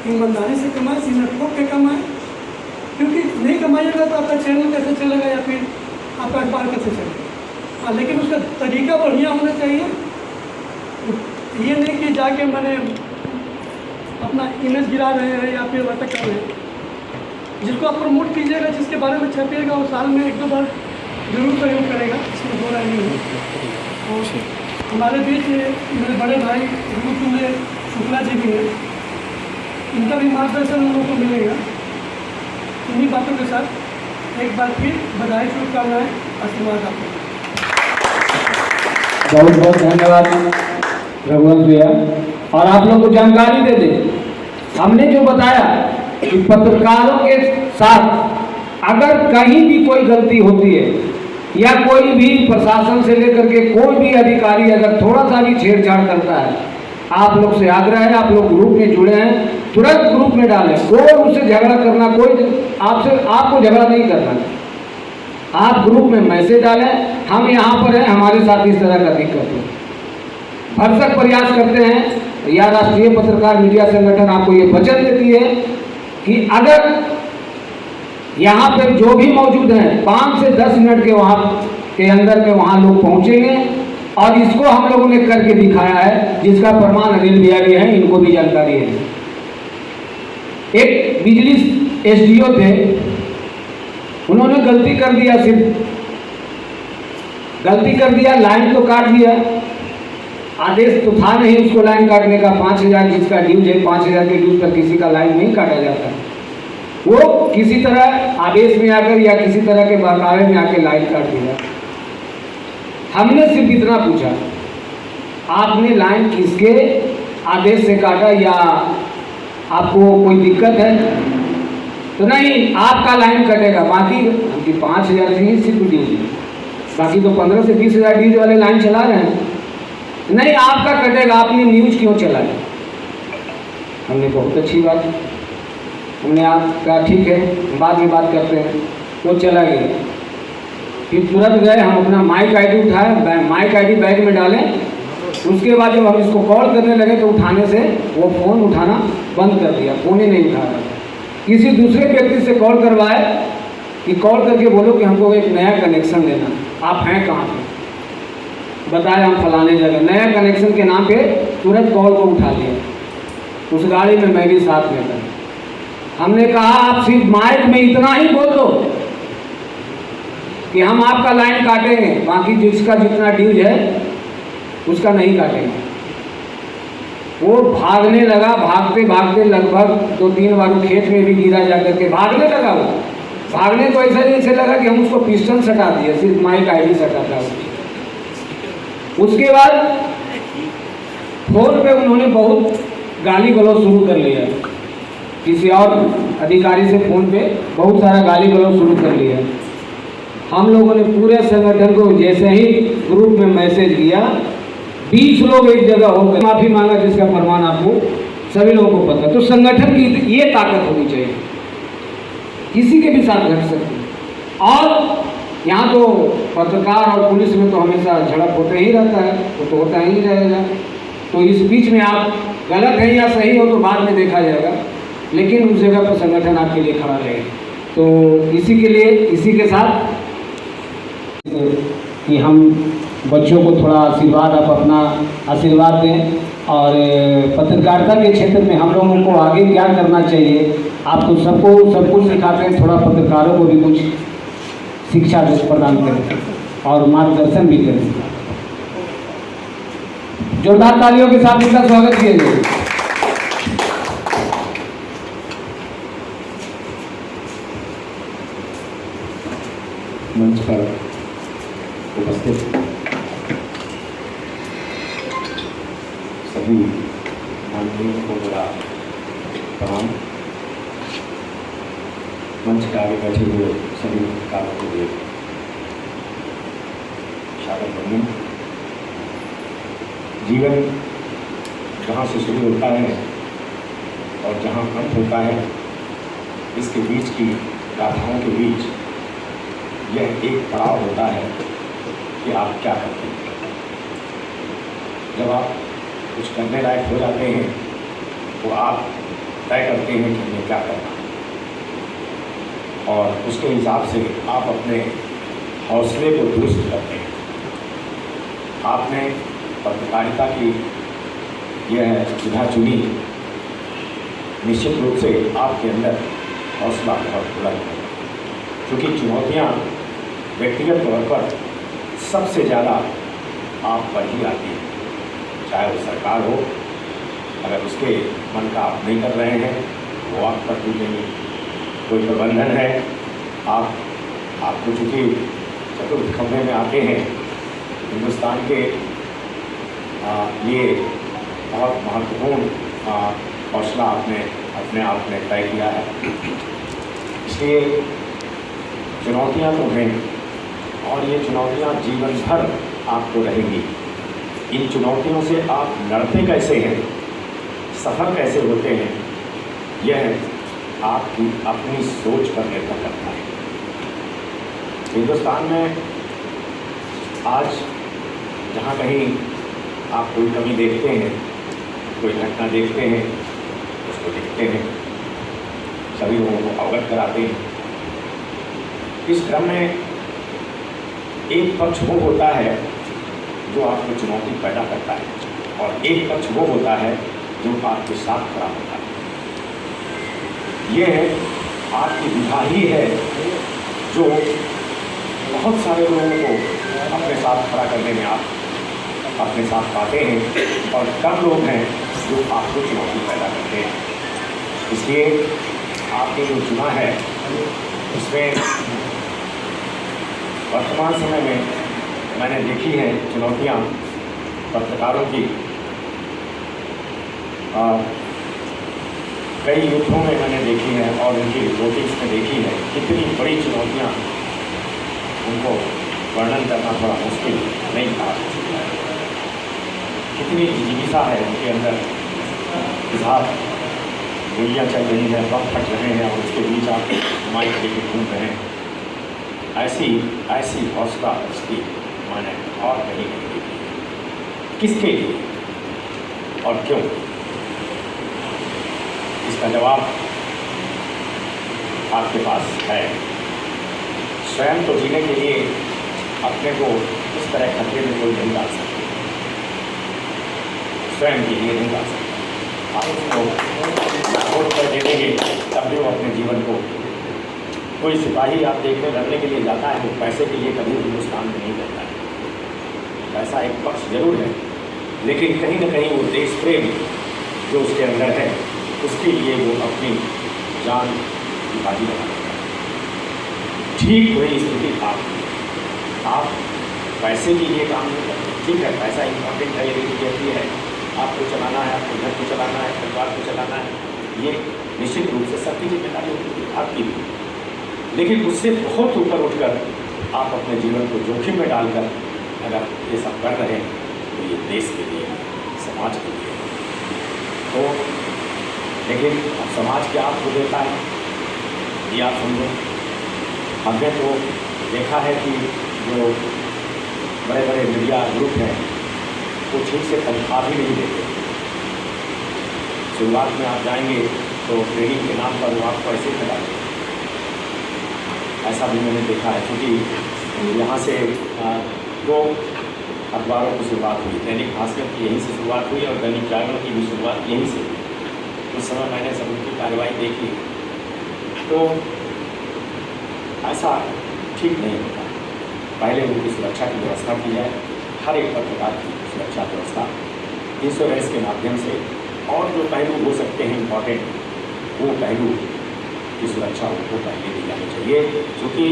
ईमानदारी से कमाएं, सीना ठोक के कमाएं, क्योंकि नहीं कमाइएगा तो आपका चैनल कैसे चलेगा या फिर आपका अखबार कैसे चलेगा। हाँ, लेकिन उसका तरीका बढ़िया होना चाहिए। ये नहीं कि जाके मैंने अपना इमेज गिरा रहे हैं या फिर वैसा कर रहे हैं। जिसको आप प्रमोट कीजिएगा, जिसके बारे में छपिएगा, वो साल में 1-2 बार जरूर प्रयोग करेगा, इसमें हो रहा नहीं है। और हमारे बीच मेरे बड़े भाई रुद्र शुक्ला जी भी हैं, इनका भी मार्गदर्शन हम लोगों को मिलेगा। इन्हीं बातों के साथ एक बार फिर बधाई, शुभकामनाएं, आशीर्वाद आपको। बहुत बहुत धन्यवाद रघुवंश भैया। और आप लोग को जानकारी दे दें, हमने जो बताया कि पत्रकारों के साथ अगर कहीं भी कोई गलती होती है या कोई भी प्रशासन से लेकर के कोई भी अधिकारी अगर थोड़ा सा भी छेड़छाड़ करता है, आप लोग से आग्रह है, आप लोग ग्रुप में जुड़े हैं, तुरंत ग्रुप में डालें। कोई उससे झगड़ा करना, कोई आपको झगड़ा नहीं करना, आप ग्रुप में मैसेज डालें, हम यहाँ पर हैं, हमारे साथ इस तरह का दिक्कत है। भरसक प्रयास करते हैं या राष्ट्रीय पत्रकार मीडिया संगठन आपको ये वचन देती है कि अगर यहाँ पर जो भी मौजूद हैं 5 से 10 मिनट के वहाँ के अंदर में वहाँ लोग पहुँचेंगे। और इसको हम लोगों ने करके दिखाया है, जिसका प्रमाण अनिल भैया भी है, इनको भी जानकारी है। एक बिजली एसडीओ थे, उन्होंने गलती कर दिया, सिर्फ गलती कर दिया, लाइन तो काट दिया, आदेश तो था नहीं उसको लाइन काटने का। 5000 जिसका ड्यूज है, 5000 के ड्यूज पर किसी का लाइन नहीं काटा जाता। वो किसी तरह आदेश में आकर या किसी तरह के बहकावे में आके लाइन काट दिया। हमने सिर्फ इतना पूछा, आपने लाइन किसके आदेश से काटा या आपको कोई दिक्कत है? तो नहीं, आपका लाइन कटेगा, बाकी 5000 से ही सिर्फ ड्यूज, बाकी तो 15 से 20,000 ड्यूज वाले लाइन चला रहे हैं। नहीं, आपका कटेगा, आपने न्यूज क्यों चलाया? हमने बहुत अच्छी बात, हमने आपका ठीक है, बाद में बात करते हैं, वो चला गया। फिर तुरंत गए, हम अपना माइक आईडी उठाए, माइक आईडी बैग में डालें। उसके बाद जब हम इसको कॉल करने लगे तो उठाने से वो फ़ोन उठाना बंद कर दिया, फ़ोन ही नहीं उठा रहा। किसी दूसरे व्यक्ति से कॉल करवाए कि कॉल करके बोलो कि हमको एक नया कनेक्शन लेना, आप हैं कहाँ पे? बताया हम फलाने जगह। नया कनेक्शन के नाम पे तुरंत कॉल को उठा लिया। उस गाड़ी में मैं भी साथ में था। हमने कहा आप सिर्फ माइक में इतना ही बोल दो कि हम आपका लाइन काटेंगे, बाकी जिसका जितना ड्यूज है उसका नहीं काटेंगे। वो भागने लगा, भागते भागते लगभग 2-3 बार खेत में भी गिरा जाकर के भागने लगा। वो भागने तो ऐसा नहीं से लगा कि हम उसको पिस्टन सटा दिए, सिर्फ माइक आईडी सटा था। उसके बाद फोन पे उन्होंने बहुत गाली गलौज शुरू कर लिया, किसी और अधिकारी से फोन पे बहुत सारा गाली गलौज शुरू कर लिया। हम लोगों ने पूरे संगठन को जैसे ही ग्रुप में मैसेज किया, 20 लोग एक जगह होकर माफ़ी मांगा, जिसका प्रमाण आपको सभी लोगों को पता। तो संगठन की ये ताकत होनी चाहिए, किसी के भी साथ घट सकती है। और यहाँ तो पत्रकार और पुलिस में तो हमेशा झड़प होते ही रहता है, वो तो होता ही रहेगा। तो इस बीच में आप गलत है या सही हो तो बाद में देखा जाएगा, लेकिन उस जगह पर संगठन आपके लिए खड़ा रहेगा। तो इसी के लिए, इसी के साथ कि हम बच्चों को थोड़ा आशीर्वाद, आप अपना आशीर्वाद दें। और पत्रकारिता के क्षेत्र में हम लोगों को आगे क्या करना चाहिए, आप तो सबको सब कुछ सिखाते हैं, थोड़ा पत्रकारों को भी कुछ शिक्षा प्रदान करें और मार्गदर्शन भी करें। जोरदार तालियों के साथ इनका स्वागत किया जाए। मंच पर उपस्थित सभी माननीयों को मेरा प्रणाम। मंच के आगे बैठे हुए सभी पत्रकारों के लिए स्वागत बंधन। जीवन जहाँ से शुरू होता है और जहाँ अंत होता है, इसके बीच की गाथाओं के बीच यह एक पड़ाव होता है कि आप क्या करते हैं। जब आप कुछ करने लायक हो जाते हैं तो आप तय करते हैं कि हमें क्या करना है, और उसके हिसाब से आप अपने हौसले को दुरुस्त करते हैं। आपने पत्रकारिता की यह सुविधा चुनी, निश्चित रूप से आपके अंदर हौसला बहुत बुलंद है, क्योंकि चुनौतियाँ व्यक्तिगत तौर पर सबसे ज़्यादा आप पर ही आती है। चाहे वो सरकार हो, अगर उसके मन का आप नहीं कर रहे हैं वो आप पर टूटेंगे। कोई प्रबंधन है, आपको चूँकि चतुर्थ खंभे में आते हैं, हिंदुस्तान के लिए बहुत महत्वपूर्ण हौसला आपने अपने आप में तय किया है। इसलिए चुनौतियाँ तो हैं, और ये चुनौतियाँ जीवन भर आपको रहेंगी। इन चुनौतियों से आप लड़ते कैसे हैं, सफल कैसे होते हैं, यह आपकी अपनी सोच पर निर्भर करता है। हिंदुस्तान में आज जहाँ कहीं आप कोई कमी देखते हैं, कोई घटना देखते हैं, उसको लिखते हैं, सभी लोगों को अवगत कराते हैं। इस क्रम में एक पक्ष वो होता है जो आपको चुनौती पैदा करता है, और एक पक्ष वो होता है जो आपके साथ खड़ा होता है। यह आपकी विधा ही है जो बहुत सारे लोगों को अपने साथ खड़ा करने में आप अपने साथ पाते हैं, और कम लोग हैं जो आपको चुनौती पैदा करते हैं। इसलिए आपने जो चुना है उसमें वर्तमान समय में मैंने देखी है चुनौतियाँ पत्रकारों की। कई युद्धों में मैंने देखी है और उनकी रिपोर्टिंग्स में देखी है, कितनी बड़ी चुनौतियाँ, उनको वर्णन करना थोड़ा मुश्किल नहीं था। कितनी जिज्ञासा है उनके अंदर, इजहार, गोलियाँ चल रही हैं, बम फट रहे हैं, और उसके बीच आप माइक लेके घूम रहे हैं। ऐसी हौसला उसकी मैंने और कहीं नहीं देखी। किसके लिए और क्यों, इसका जवाब आपके पास है। स्वयं तो जीने के लिए अपने को इस तरह खतरे में कोई नहीं डाल सकते, स्वयं के लिए नहीं डाल सकते। आप उसको वोट कर दे देंगे तब भी वो अपने जीवन को, कोई सिपाही आप देखने लड़ने के लिए जाता है, वो पैसे के लिए कभी हिंदुस्तान में नहीं करता है। पैसा एक पक्ष जरूर है, लेकिन कहीं ना कहीं वो देश प्रेम जो उसके अंदर है, उसके लिए वो अपनी जान की बाजी लगा देता है। ठीक वही स्थिति आप पैसे के लिए काम नहीं करते। ठीक है, पैसा इम्पोर्टेंट है, ये कहती है, आपको चलाना है, आपको घर को चलाना है, परिवार को चलाना है, ये निश्चित रूप से सबकी जिम्मेदारी होती है, आपकी भी। लेकिन उससे बहुत ऊपर उठकर आप अपने जीवन को जोखिम में डालकर अगर ये सब कर रहे हैं, तो ये देश के लिए, समाज के लिए। तो लेकिन अब समाज क्या आपको देता है, ये आप समझो। हमने तो देखा है कि जो बड़े बड़े मीडिया ग्रुप हैं वो ठीक से तनख्वाह भी नहीं देते। शुरुआत में आप जाएंगे तो ट्रेनिंग के नाम पर वो आपको ऐसे खिला देंगे। ऐसा भी मैंने देखा है, क्योंकि यहाँ से 2 अखबारों की शुरुआत हुई। दैनिक भास्कर की यहीं से शुरुआत हुई और दैनिक जागरण की भी शुरुआत यहीं से हुई। उस समय मैंने सब उनकी कार्रवाई देखी, तो ऐसा ठीक नहीं होता। पहले उनकी सुरक्षा की व्यवस्था की जाए, हर एक पत्रकार की सुरक्षा व्यवस्था इंश्योरेंस के माध्यम से, और जो पहलू हो सकते हैं इम्पॉर्टेंट, वो पहलू की सुरक्षा उनको पहले दी जानी चाहिए, क्योंकि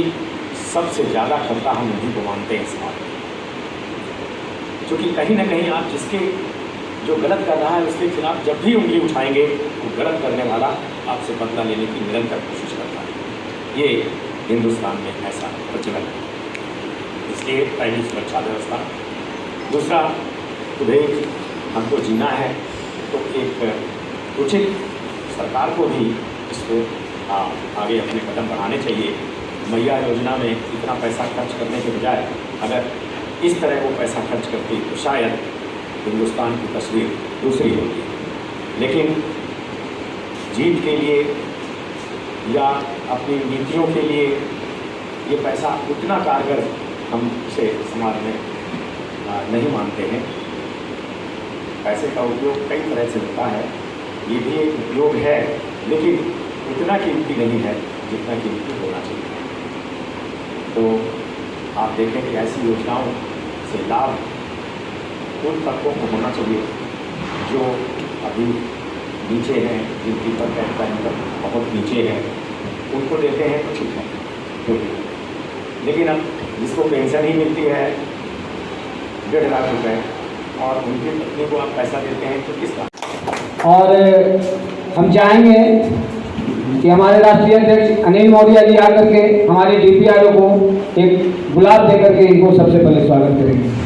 सबसे ज़्यादा खतरा हम उन्हीं को मानते हैं समाज में। क्योंकि कहीं ना कहीं आप जिसके जो गलत कर रहा है उसके खिलाफ जब भी उंगली उठाएंगे, वो गलत करने वाला आपसे बदला लेने की निरंतर कोशिश करता है। ये हिंदुस्तान में ऐसा प्रचलन है। इसलिए पहली सुरक्षा व्यवस्था, दूसरा उधर हमको जीना है तो एक उचित सरकार को भी इसको आगे अपने कदम बढ़ाने चाहिए। मैया योजना में इतना पैसा खर्च करने के बजाय अगर इस तरह वो पैसा खर्च करती तो शायद हिंदुस्तान की तस्वीर दूसरी होती। लेकिन जीत के लिए या अपनी नीतियों के लिए ये पैसा उतना कारगर हम उसे समाज में नहीं मानते हैं। पैसे का उपयोग कई तरह से होता है, ये भी एक उपयोग है, लेकिन उतना कीमती नहीं है जितना कीमती होना चाहिए। तो आप देखें कि ऐसी योजनाओं से लाभ उन तत्वों को होना चाहिए जो अभी नीचे हैं, जिनकी पर कैपिटा इनकम बहुत नीचे है, उनको देते हैं तो ठीक है, जो भी। लेकिन अब जिसको पेंशन ही मिलती है 1.5 लाख रुपये और उनकी पत्नी को आप पैसा देते हैं तो किस बात। और हम चाहेंगे कि हमारे राष्ट्रीय अध्यक्ष अनिल मौर्य जी आकर के हमारे DPRO को एक गुलाब देकर के इनको सबसे पहले स्वागत करेंगे।